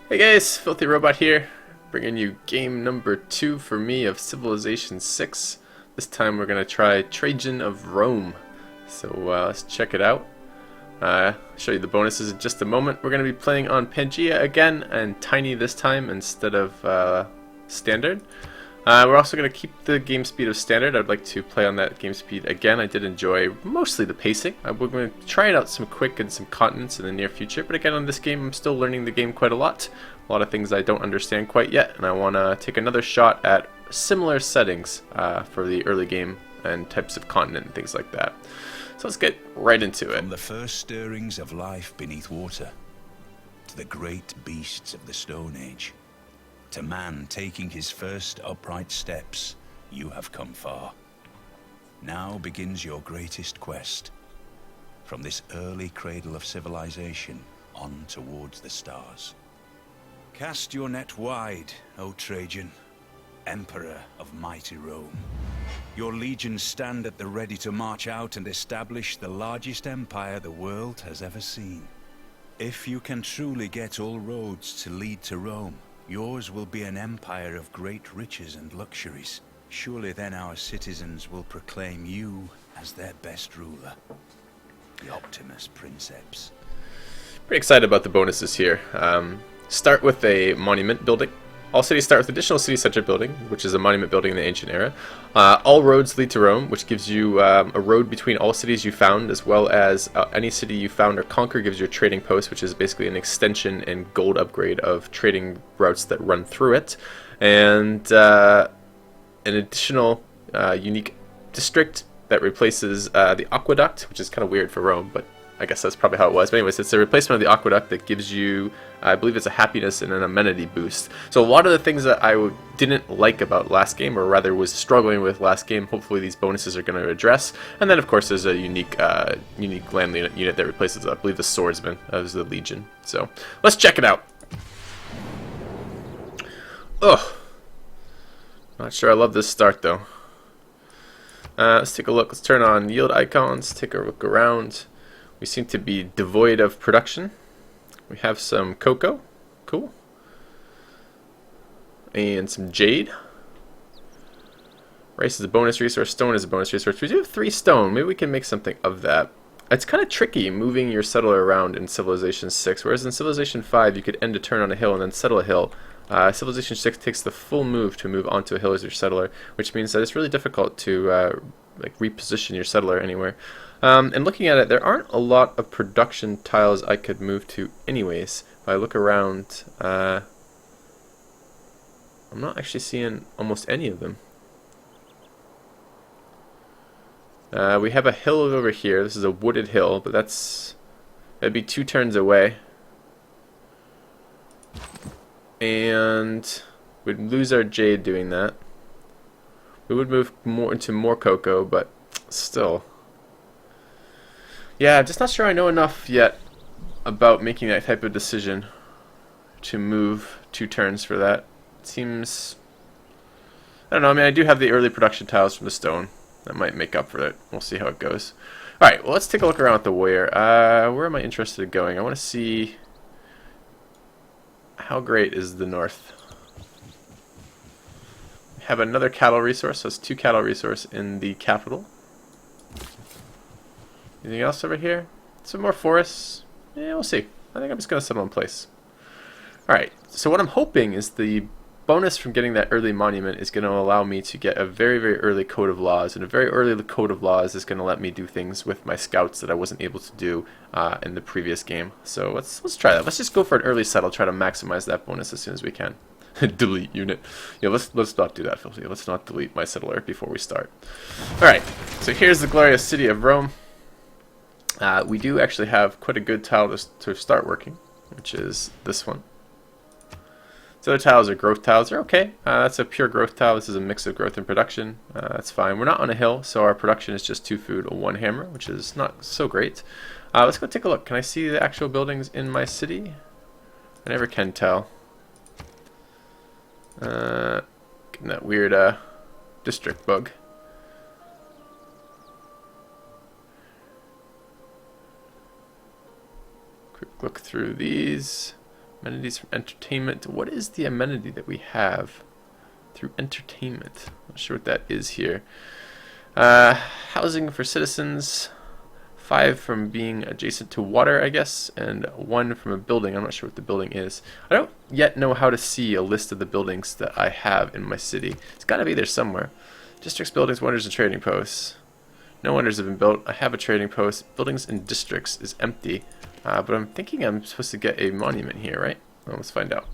Hey guys, FilthyRobot here, bringing you game number 2 for me of Civilization 6. This time we're going to try Trajan of Rome. So let's check it out. I'll show you the bonuses in just a moment. We're going to be playing on Pangea again, and Tiny this time instead of Standard. We're also going to keep the game speed of Standard. I'd like to play on that game speed again. I did enjoy mostly the pacing. We're going to try out some quick and some continents in the near future. But again, on this game, I'm still learning the game quite a lot. A lot of things I don't understand quite yet. And I want to take another shot at similar settings for the early game and types of continent and things like that. So let's get right into it. From the first stirrings of life beneath water, to the great beasts of the Stone Age, to man taking his first upright steps, you have come far. Now begins your greatest quest. From this early cradle of civilization on towards the stars. Cast your net wide, O Trajan, Emperor of mighty Rome. Your legions stand at the ready to march out and establish the largest empire the world has ever seen. If you can truly get all roads to lead to Rome, yours will be an empire of great riches and luxuries. Surely then our citizens will proclaim you as their best ruler. The Optimus Princeps. Pretty excited about the bonuses here. Start with a monument building. All cities start with additional city center building, which is a monument building in the ancient era. All roads lead to Rome, which gives you a road between all cities you found, as well as any city you found or conquer gives you a trading post, which is basically an extension and gold upgrade of trading routes that run through it. And an additional unique district that replaces the aqueduct, which is kind of weird for Rome, but I guess that's probably how it was. But anyways, it's a replacement of the aqueduct that gives you, I believe it's a happiness and an amenity boost. So a lot of the things that I didn't like about last game, or rather was struggling with last game, hopefully these bonuses are going to address. And then of course there's a unique land unit that replaces, I believe, the swordsman as the legion. So let's check it out. Ugh. Not sure I love this start though. Let's take a look. Let's turn on yield icons, take a look around. We seem to be devoid of production. We have some cocoa, cool, and some jade. Rice is a bonus resource, stone is a bonus resource. We do have 3 stone, maybe we can make something of that. It's kind of tricky moving your settler around in Civilization 6, whereas in Civilization 5 you could end a turn on a hill and then settle a hill. Civilization 6 takes the full move to move onto a hill as your settler, which means that it's really difficult to like reposition your settler anywhere. And looking at it, there aren't a lot of production tiles I could move to anyways. If I look around, I'm not actually seeing almost any of them. We have a hill over here. This is a wooded hill, but that'd be 2 turns away. And we'd lose our jade doing that. We would move more into more cocoa, but still. Yeah, I'm just not sure I know enough yet about making that type of decision to move 2 turns for that. It seems, I don't know, I mean I do have the early production tiles from the stone. That might make up for it. We'll see how it goes. Alright, well let's take a look around at the warrior. Where am I interested in going? I want to see how great is the north. We have another cattle resource, so it's 2 cattle resource in the capital. Anything else over here? Some more forests? Yeah, we'll see. I think I'm just going to settle in place. Alright, so what I'm hoping is the bonus from getting that early monument is going to allow me to get a very, very early code of laws, and a very early code of laws is going to let me do things with my scouts that I wasn't able to do in the previous game. So let's try that. Let's just go for an early settle, try to maximize that bonus as soon as we can. Delete unit. Yeah, let's not do that, Filthy. Let's not delete my settler before we start. Alright, so here's the glorious city of Rome. We do actually have quite a good tile to start working, which is this one. The other tiles are growth tiles. They're okay. That's a pure growth tile. This is a mix of growth and production. That's fine. We're not on a hill, so our production is just 2 food, 1 hammer, which is not so great. Let's go take a look. Can I see the actual buildings in my city? I never can tell. Getting that weird district bug. Quick look through these. Amenities from entertainment. What is the amenity that we have through entertainment? Not sure what that is here. Housing for citizens. 5 from being adjacent to water, I guess, and 1 from a building. I'm not sure what the building is. I don't yet know how to see a list of the buildings that I have in my city. It's got to be there somewhere. Districts, buildings, wonders, and trading posts. No wonders have been built. I have a trading post. Buildings and districts is empty. But I'm thinking I'm supposed to get a monument here, right? Well, let's find out.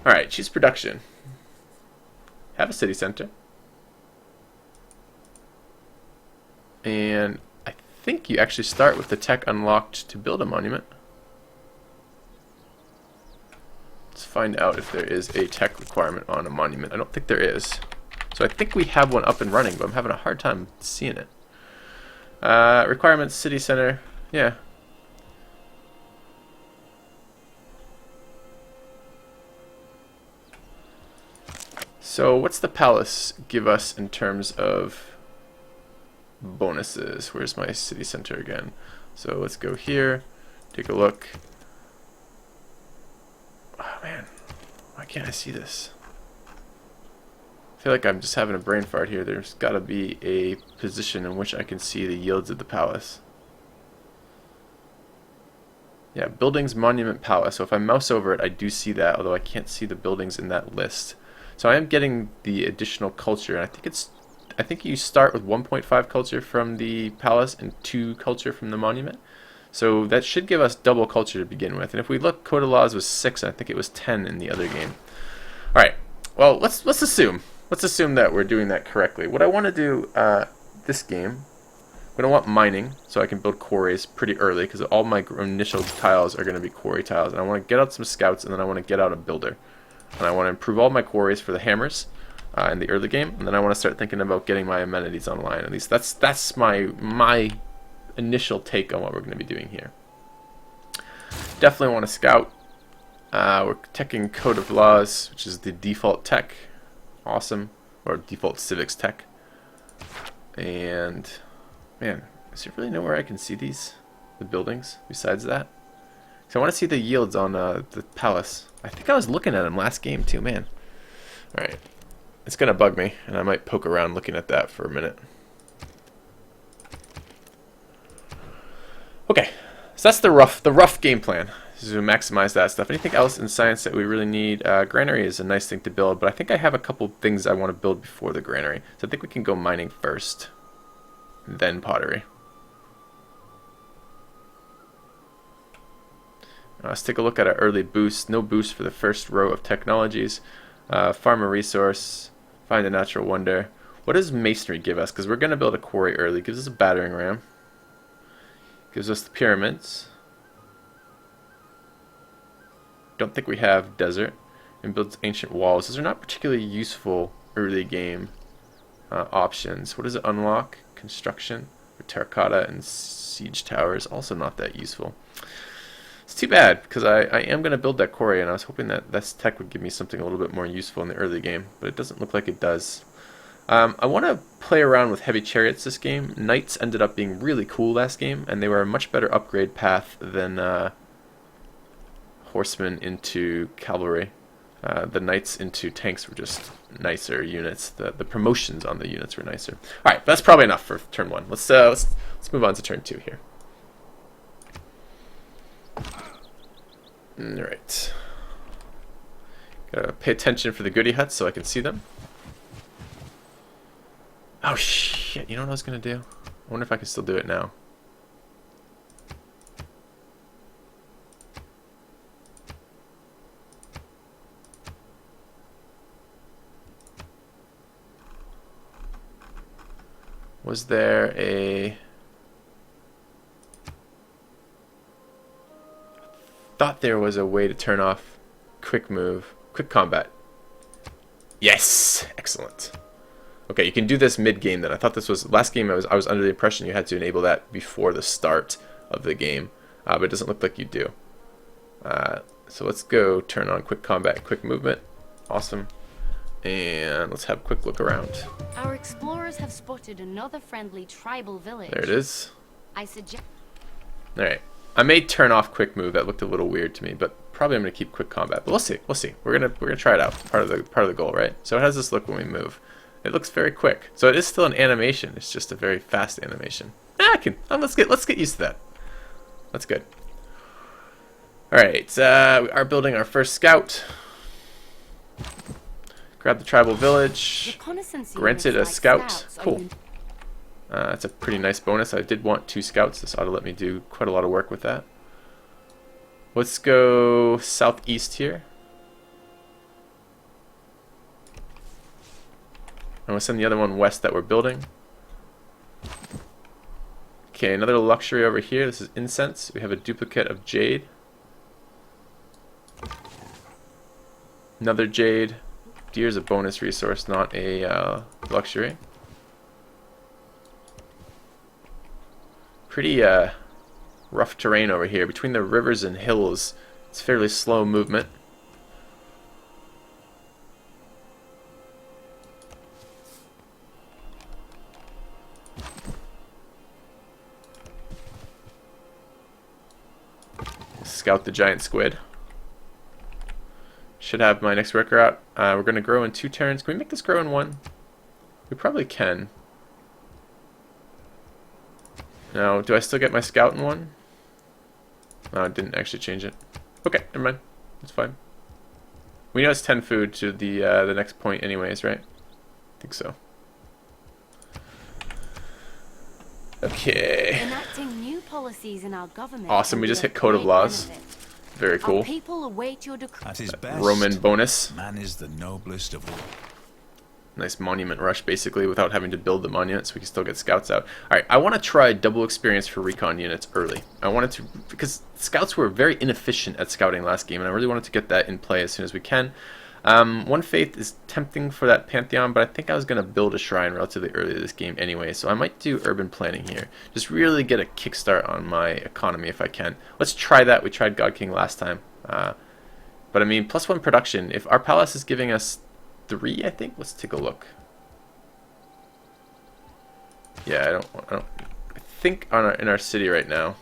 Alright, choose production. Have a city center. And I think you actually start with the tech unlocked to build a monument. Let's find out if there is a tech requirement on a monument. I don't think there is. So I think we have one up and running, but I'm having a hard time seeing it. Requirements, city center. Yeah. So what's the palace give us in terms of bonuses? Where's my city center again? So let's go here, take a look. Oh man, why can't I see this? I feel like I'm just having a brain fart here. There's got to be a position in which I can see the yields of the palace. Yeah, buildings, monument, palace. So if I mouse over it, I do see that, although I can't see the buildings in that list. So I am getting the additional culture, and I think you start with 1.5 culture from the palace and 2 culture from the monument. So that should give us double culture to begin with. And if we look, Code of Laws was 6, and I think it was 10 in the other game. All right. Well, let's assume that we're doing that correctly. What I want to do this game, I'm going to want mining, so I can build quarries pretty early, because all my initial tiles are going to be quarry tiles. And I want to get out some scouts, and then I want to get out a builder. And I want to improve all my quarries for the hammers in the early game, and then I want to start thinking about getting my amenities online. At least that's my initial take on what we're going to be doing here. Definitely want to scout. We're teching Code of Laws, which is the default tech. Awesome. Or default civics tech. And man, is there really nowhere I can see the buildings besides that? So I want to see the yields on the palace. I think I was looking at them last game too, man. Alright. It's going to bug me, and I might poke around looking at that for a minute. Okay, so that's the rough game plan. To maximize that stuff. Anything else in science that we really need? Granary is a nice thing to build, but I think I have a couple things I want to build before the granary. So I think we can go mining first, then pottery. Let's take a look at our early boost. No boost for the first row of technologies. Farm a resource. Find a natural wonder. What does masonry give us? Because we're going to build a quarry early. It gives us a battering ram. Gives us the pyramids. Don't think we have desert. And builds ancient walls. Those are not particularly useful early game options. What does it unlock? Construction. Or terracotta and siege towers. Also not that useful. It's too bad, because I am going to build that quarry, and I was hoping that this tech would give me something a little bit more useful in the early game, but it doesn't look like it does. I want to play around with heavy chariots this game. Knights ended up being really cool last game, and they were a much better upgrade path than horsemen into cavalry. The knights into tanks were just nicer units. The promotions on the units were nicer. All right, that's probably enough for turn 1. Let's move on to turn 2 here. Alright. Gotta pay attention for the goodie huts so I can see them. Oh shit, you know what I was gonna do? I wonder if I can still do it now. Was there a... thought there was a way to turn off quick combat. Yes, excellent. Okay, you can do this mid game then. I thought this was last game. I was under the impression you had to enable that before the start of the game, but it doesn't look like you do. So let's go turn on quick combat, quick movement. Awesome. And let's have a quick look around. Our explorers have spotted another friendly tribal village. There it is. I suggest. All right. I may turn off quick move. That looked a little weird to me, but probably I'm gonna keep quick combat. But we'll see. We'll see. We're gonna try it out. Part of the goal, right? So how does this look when we move? It looks very quick. So it is still an animation. It's just a very fast animation. I can. Let's get used to that. That's good. All right. We are building our first scout. Grab the tribal village. Granted a scout. Cool. That's a pretty nice bonus. I did want 2 scouts. This ought to let me do quite a lot of work with that. Let's go southeast here. And we'll send the other one west that we're building. Okay, another luxury over here. This is incense. We have a duplicate of jade. Another jade. Deer is a bonus resource, not a luxury. Pretty rough terrain over here. Between the rivers and hills, it's fairly slow movement. Scout the giant squid. Should have my next worker out. We're going to grow in 2 turns. Can we make this grow in 1? We probably can. Now, do I still get my scout in 1? No, I didn't actually change it. Okay, never mind. It's fine. We know it's 10 food to the next point anyways, right? I think so. Okay. Enacting new policies in our government. Awesome, we just hit Code of Laws. Very cool. Our people await your At his best, Roman bonus. man is the noblest of all. Nice monument rush, basically, without having to build the monument, so we can still get scouts out. Alright, I want to try double experience for recon units early. I wanted to, because scouts were very inefficient at scouting last game, and I really wanted to get that in play as soon as we can. 1 faith is tempting for that Pantheon, but I think I was going to build a shrine relatively early this game anyway, so I might do urban planning here. Just really get a kickstart on my economy if I can. Let's try that. We tried God King last time. But I mean, +1 production. If our palace is giving us 3, I think. Let's take a look. Yeah, I think in our city right now.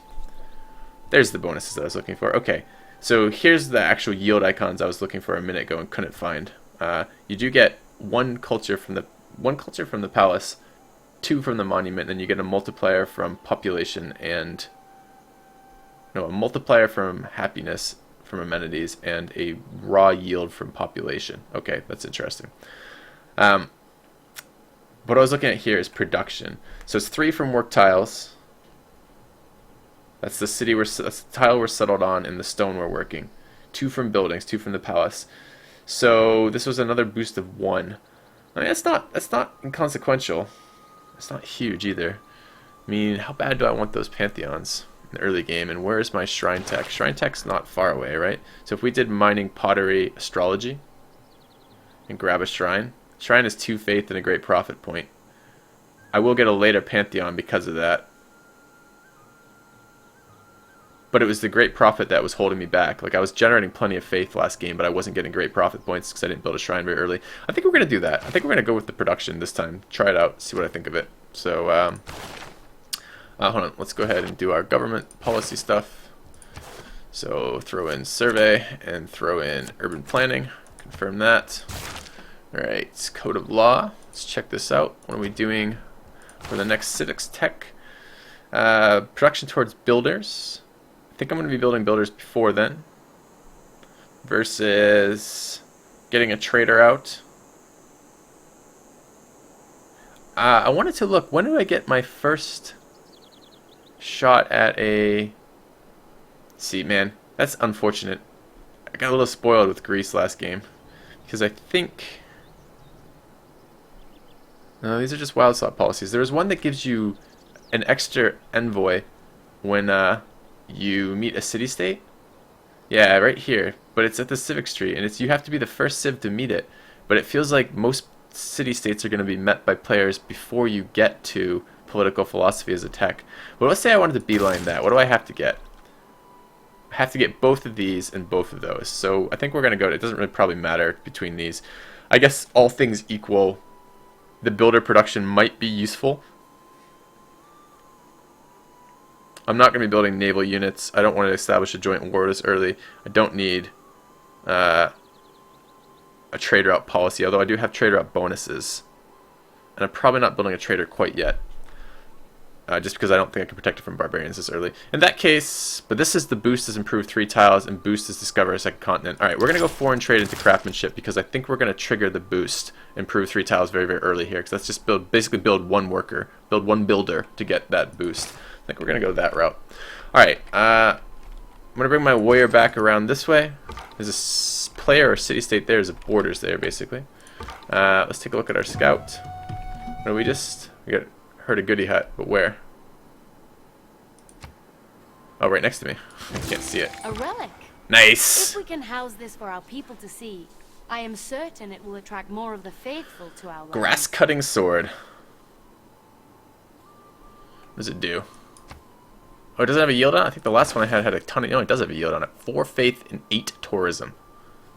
There's the bonuses that I was looking for. Okay. So here's the actual yield icons I was looking for a minute ago and couldn't find. You do get 1 culture from the palace, 2 from the monument, and you get a multiplier from population and a multiplier from happiness from amenities and a raw yield from population. Okay, that's interesting. What I was looking at here is production. So it's 3 from work tiles. That's the city that's the tile we're settled on and the stone we're working. 2 from buildings, 2 from the palace. So this was another boost of 1. I mean, that's not inconsequential. It's not huge either. I mean, how bad do I want those pantheons in the early game? And where's my shrine tech? Shrine tech's not far away, right? So if we did mining, pottery, astrology, and grab a shrine. Shrine is 2 faith and a great profit point. I will get a later pantheon because of that. But it was the great profit that was holding me back. Like, I was generating plenty of faith last game, but I wasn't getting great profit points because I didn't build a shrine very early. I think we're going to do that. I think we're going to go with the production this time. Try it out, see what I think of it. So, hold on. Let's go ahead and do our government policy stuff. So, throw in survey and throw in urban planning. Confirm that. Alright, code of law. Let's check this out. What are we doing for the next civics tech? Production towards builders. I think I'm going to be building builders before then versus getting a trader out. I wanted to look, when do I get my first shot at a... See, man, that's unfortunate. I got a little spoiled with Greece last game because I think... No, these are just wild slot policies. There's one that gives you an extra envoy when you meet a city-state. Yeah, right here. But it's at the civics tree, and you have to be the first civ to meet it. But it feels like most city-states are going to be met by players before you get to political philosophy as a tech. But let's say I wanted to beeline that. What do I have to get? I have to get both of these and both of those. So I think we're going to go to... It doesn't really probably matter between these. I guess all things equal, the builder production might be useful. I'm not going to be building naval units. I don't want to establish a joint war this early. I don't need a trade route policy, although I do have trade route bonuses. And I'm probably not building a trader quite yet. Just because I don't think I can protect it from barbarians this early. In that case, but this is the boost is improved 3 tiles, and boost is discover a second continent. Alright, we're going to go foreign trade into craftsmanship, because I think we're going to trigger the boost, improve 3 tiles very, very early here, because let's just basically build one worker, build one builder to get that boost. I think we're going to go that route. Alright, I'm going to bring my warrior back around this way. There's a player or city-state there, there's borders there, basically. Let's take a look at our scout. What do we just... We got... Heard a goody hut, but where? Oh, right next to me. I can't see it. A relic. Nice! If we can house this for our people to see, I am certain it will attract more of the faithful to our land. Grass-cutting sword. What does it do? Oh, it doesn't have a yield on it? I think the last one I had a ton of... No, it does have a yield on it. 4 faith and 8 tourism.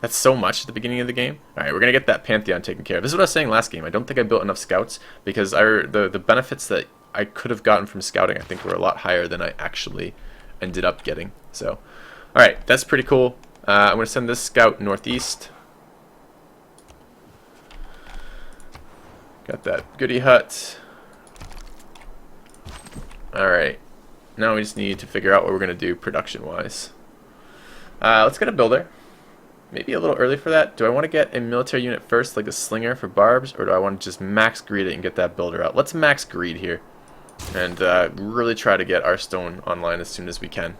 That's so much at the beginning of the game. Alright, we're going to get that Pantheon taken care of. This is what I was saying last game. I don't think I built enough scouts because the benefits that I could have gotten from scouting I think were a lot higher than I actually ended up getting. So, alright, that's pretty cool. I'm going to send this scout northeast. Got that goody hut. Alright, now we just need to figure out what we're going to do production-wise. Let's get a builder. Maybe a little early for that. Do I want to get a military unit first, like a slinger for barbs, or do I want to just max greed it and get that builder out? Let's max greed here, and really try to get our stone online as soon as we can.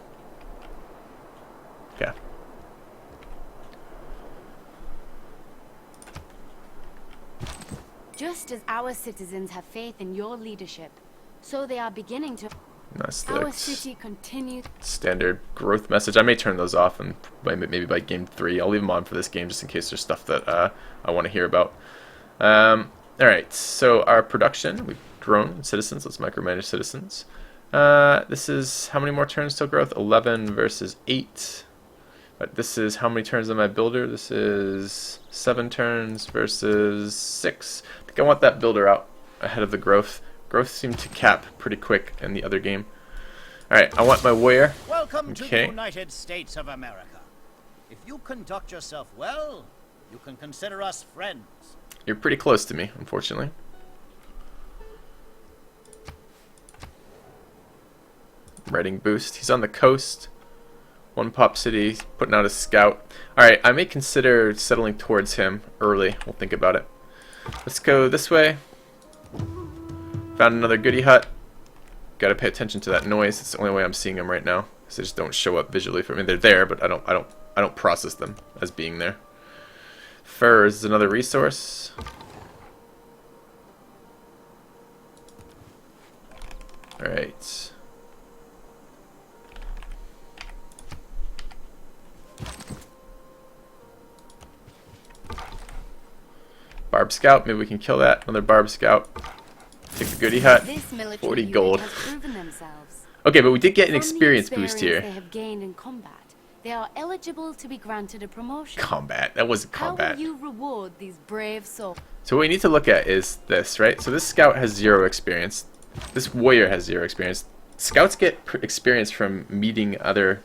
Okay. Just as our citizens have faith in your leadership, so they are beginning to... That's Our the city continues. standard growth message. I may turn those off, and maybe by game 3. I'll leave them on for this game just in case there's stuff that I want to hear about. Alright, so our production. We've grown citizens. Let's micromanage citizens. This is how many more turns till growth? 11 versus 8. But this is how many turns on my builder? This is 7 turns versus 6. I think I want that builder out ahead of the growth. Growth seemed to cap pretty quick in the other game. Alright, I want my warrior. Welcome to the United States of America. If you conduct yourself well, you can consider us friends. You're pretty close to me, unfortunately. Reading boost. He's on the coast. One pop city, putting out a scout. Alright, I may consider settling towards him early. We'll think about it. Let's go this way. Found another goody hut. Gotta pay attention to that noise. It's the only way I'm seeing them right now. Because they just don't show up visually for me. They're there, but I don't process them as being there. Furs is another resource. Alright. Barb Scout, maybe we can kill that. Another Barb Scout. Take the goody hut. 40 gold. Okay, but we did get an experience boost here. They have gained in combat. They are eligible to be granted a promotion. Combat. That wasn't combat. How will you reward these brave souls? So what we need to look at is this, right? So this scout has 0 experience. This warrior has 0 experience. Scouts get experience from meeting other,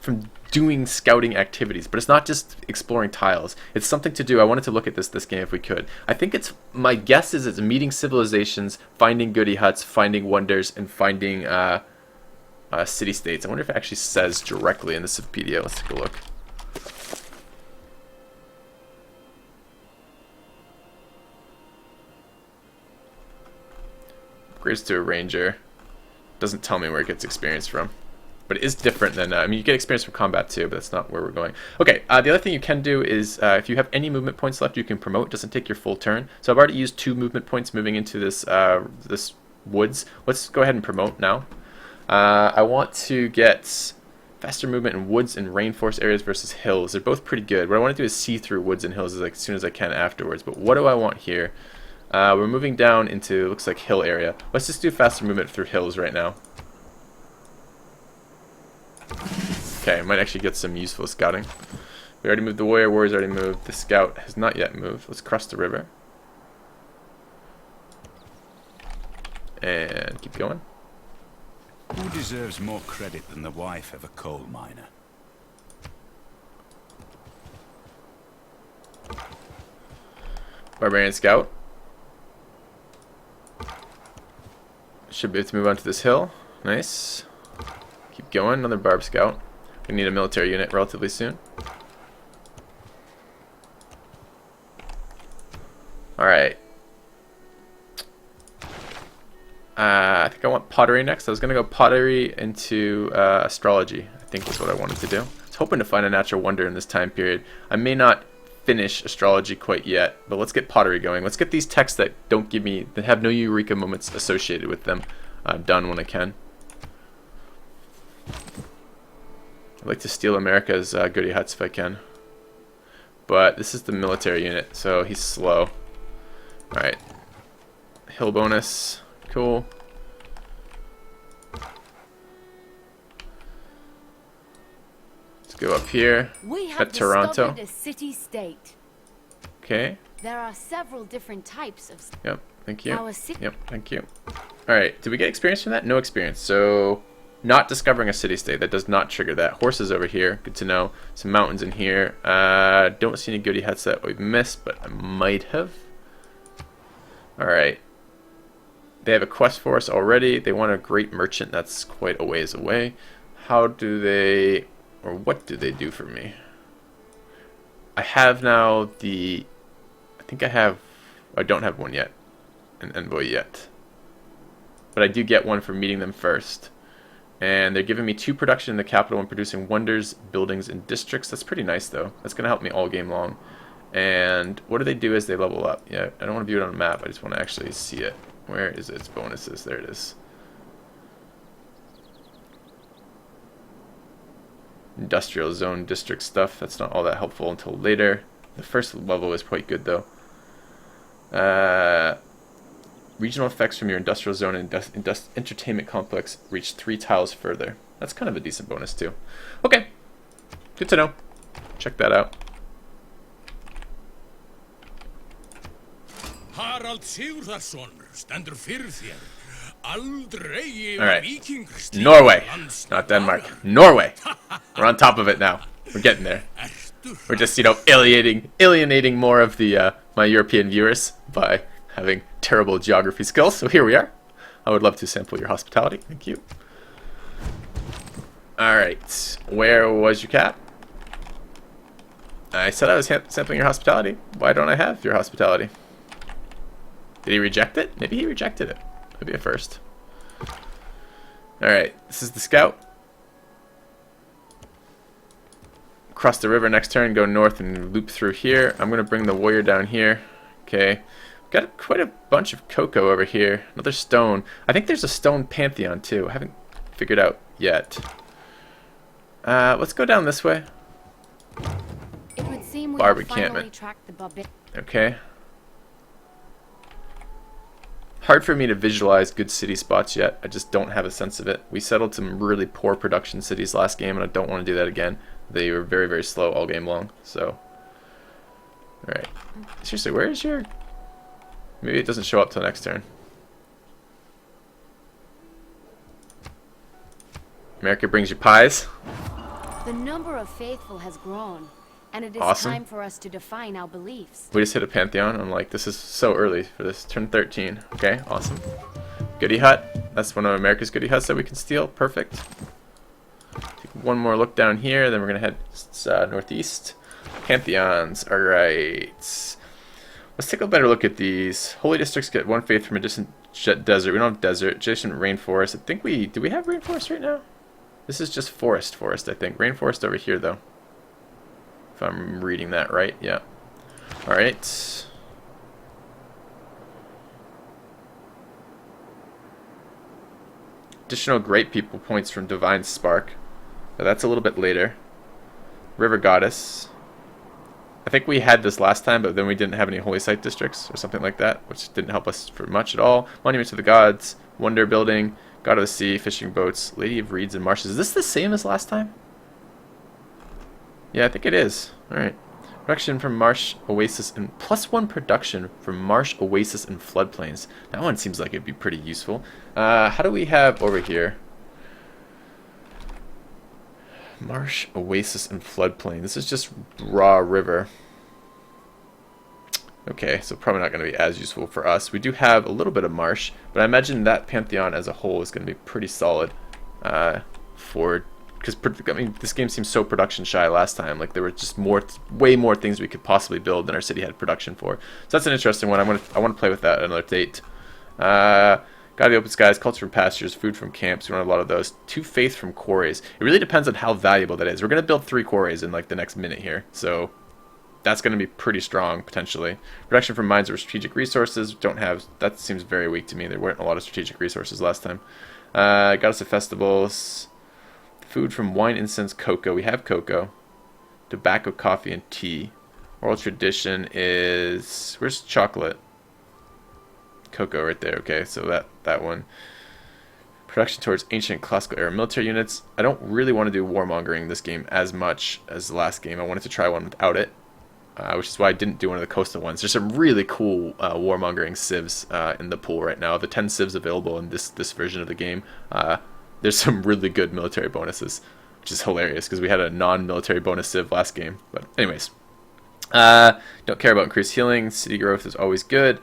from doing scouting activities, but it's not just exploring tiles. It's something to do. I wanted to look at this game if we could. I think it's, my guess is it's meeting civilizations, finding goody huts, finding wonders, and finding city-states. I wonder if it actually says directly in the Wikipedia. Let's take a look. Upgrades to a ranger. Doesn't tell me where it gets experience from. But it is different than, I mean, you get experience from combat too, but that's not where we're going. Okay, the other thing you can do is, if you have any movement points left, you can promote. It doesn't take your full turn. So I've already used 2 movement points moving into this this woods. Let's go ahead and promote now. I want to get faster movement in woods and rainforest areas versus hills. They're both pretty good. What I want to do is see through woods and hills as soon as I can afterwards. But what do I want here? We're moving down into, looks like hill area. Let's just do faster movement through hills right now. Okay, I might actually get some useful scouting. We already moved the warrior, warrior's already moved. The scout has not yet moved. Let's cross the river. And keep going. Who deserves more credit than the wife of a coal miner? Barbarian Scout. Should be able to move on to this hill. Nice. Keep going. Another Barb Scout. We need a military unit relatively soon. Alright. I think I want pottery next. I was going to go pottery into astrology. I think that's what I wanted to do. I was hoping to find a natural wonder in this time period. I may not finish astrology quite yet, but let's get pottery going. Let's get these texts that don't give me, that have no eureka moments associated with them done when I can. I'd like to steal America's goody huts if I can. But this is the military unit, so he's slow. Alright. Hill bonus. Cool. Let's go up here. We have at Toronto. discovered a city-state. Okay. There are several different types of... Yep. Thank you. Our city... Yep. Thank you. Alright. Did we get experience from that? No experience. So, not discovering a city-state. That does not trigger that. Horses over here. Good to know. Some mountains in here. Don't see any goody huts that we've missed, but I might have. Alright. They have a quest for us already. They want a great merchant. That's quite a ways away. How do they... or what do they do for me? I have now the... I think I have... I don't have one yet. An envoy yet. But I do get one for meeting them first. And they're giving me 2 production in the capital and producing wonders, buildings, and districts. That's pretty nice, though. That's going to help me all game long. And what do they do as they level up? Yeah, I don't want to view it on a map. I just want to actually see it. Where is its bonuses? There it is. Industrial zone district stuff. That's not all that helpful until later. The first level is quite good, though. Regional effects from your industrial zone and entertainment complex reach 3 tiles further. That's kind of a decent bonus, too. Okay. Good to know. Check that out. Harald Sigurðarson stendur fyrir þér. Aldrei All right. víkingur Norway. Not Denmark. Norway. We're on top of it now. We're getting there. We're just, alienating more of the my European viewers by having terrible geography skills. So here we are. I would love to sample your hospitality. Thank you. All right. Where was your cap? I said I was sampling your hospitality. Why don't I have your hospitality? Did he reject it? Maybe he rejected it. Maybe a first. Alright, this is the scout. Cross the river next turn, go north and loop through here. I'm going to bring the warrior down here. Okay. Got quite a bunch of cocoa over here. Another stone. I think there's a stone pantheon too. I haven't figured out yet. Let's go down this way. It would seem we Barb have finally encampment. tracked the barbarian. Okay. Hard for me to visualize good city spots yet. I just don't have a sense of it. We settled some really poor production cities last game, and I don't want to do that again. They were very, very slow all game long. So, alright. Seriously, where is your... Maybe it doesn't show up till next turn. America brings you pies. The number of faithful has grown, and it is Awesome. time for us to define our beliefs. We just hit a pantheon. I'm like, this is so early for this. Turn 13. Okay, awesome. Goody hut. That's one of America's goody huts that we can steal. Perfect. Take one more look down here, then we're going to head northeast. Pantheons. Alright. Let's take a better look at these. Holy districts get 1 faith from a distant desert. We don't have desert. Adjacent rainforest. I think we... Do we have rainforest right now? This is just forest, I think. Rainforest over here, though. If I'm reading that right, yeah. Alright. Additional great people points from Divine Spark. But that's a little bit later. River Goddess. I think we had this last time, but then we didn't have any holy site districts or something like that, which didn't help us for much at all. Monument to the Gods, Wonder Building, God of the Sea, Fishing Boats, Lady of Reeds and Marshes. Is this the same as last time? Yeah, I think it is. Alright. Production from Marsh, Oasis, and +1 production from Marsh, Oasis, and Floodplains. That one seems like it'd be pretty useful. How do we have over here? Marsh, oasis, and floodplain. This is just raw river. Okay, so probably not going to be as useful for us. We do have a little bit of marsh, but I imagine that pantheon as a whole is going to be pretty solid because I mean, this game seems so production shy last time. Like there were just way more things we could possibly build than our city had production for. So that's an interesting one. I want to play with that at another date. Got the open skies, culture from pastures, food from camps. We want a lot of those. 2 faith from quarries. It really depends on how valuable that is. We're going to build 3 quarries in like the next minute here, so that's going to be pretty strong potentially. Production from mines or strategic resources. Don't have. That seems very weak to me. There weren't a lot of strategic resources last time. Got us a festivals. Food from wine, incense, cocoa. We have cocoa. Tobacco, coffee, and tea. Oral tradition is... Where's chocolate? Cocoa right there. Okay, so that one. Production towards ancient classical era military units. I don't really want to do warmongering this game as much as the last game. I wanted to try one without it, which is why I didn't do one of the coastal ones. There's some really cool warmongering civs in the pool right now. The 10 civs available in this version of the game. There's some really good military bonuses, which is hilarious because we had a non-military bonus civ last game. But anyways, don't care about increased healing. City growth is always good.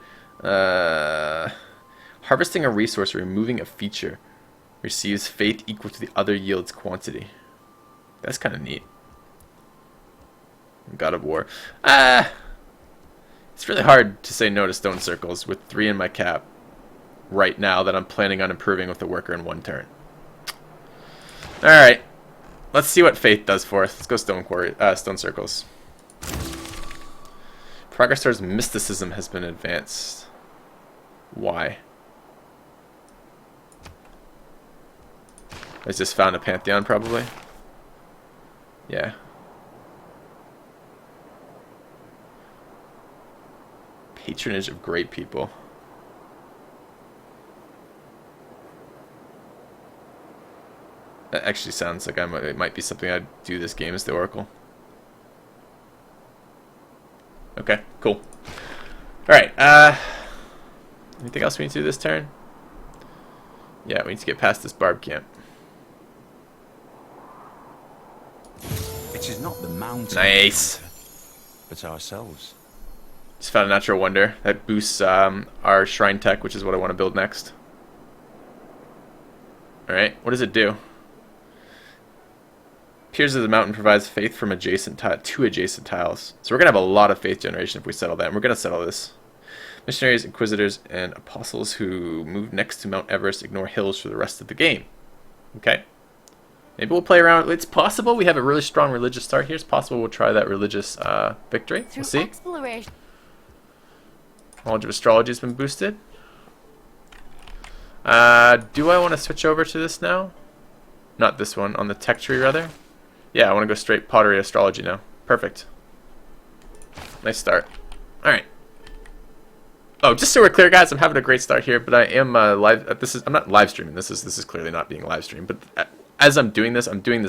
Harvesting a resource or removing a feature receives faith equal to the other yield's quantity. That's kind of neat. God of War. It's really hard to say no to stone circles with 3 in my cap right now that I'm planning on improving with the worker in 1 turn. Alright. Let's see what faith does for us. Let's go stone circles. Progress towards mysticism has been advanced. Why? I just found a pantheon, probably. Yeah. Patronage of great people. That actually sounds like it might be something I'd do this game as the Oracle. Okay, cool. Alright, anything else we need to do this turn? Yeah, we need to get past this barb camp. It is not the mountain. Nice. But ourselves. Just found a natural wonder that boosts our shrine tech, which is what I want to build next. Alright, what does it do? Appears as the mountain provides faith from two adjacent tiles. So we're going to have a lot of faith generation if we settle that. And we're going to settle this. Missionaries, inquisitors, and apostles who move next to Mount Everest ignore hills for the rest of the game. Okay. Maybe we'll play around. It's possible we have a really strong religious start here. It's possible we'll try that religious victory. We'll see. Knowledge of astrology has been boosted. Do I want to switch over to this now? Not this one. On the tech tree, rather. Yeah, I want to go straight pottery astrology now. Perfect. Nice start. Alright. Oh, just so we're clear, guys, I'm having a great start here, but I am live. I'm not live streaming. This is clearly not being live streamed. But as I'm doing this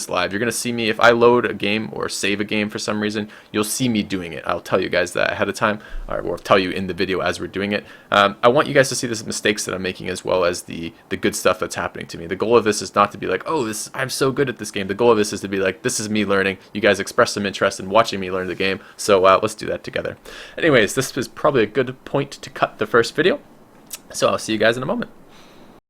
live. You're gonna see me if I load a game or save a game for some reason. You'll see me doing it. I'll tell you guys that ahead of time, or tell you in the video as we're doing it. I want you guys to see the mistakes that I'm making as well as the good stuff that's happening to me. The goal of this is not to be like, oh, I'm so good at this game. The goal of this is to be like, this is me learning. You guys express some interest in watching me learn the game, so let's do that together. Anyways, this is probably a good point to cut the first video, so I'll see you guys in a moment.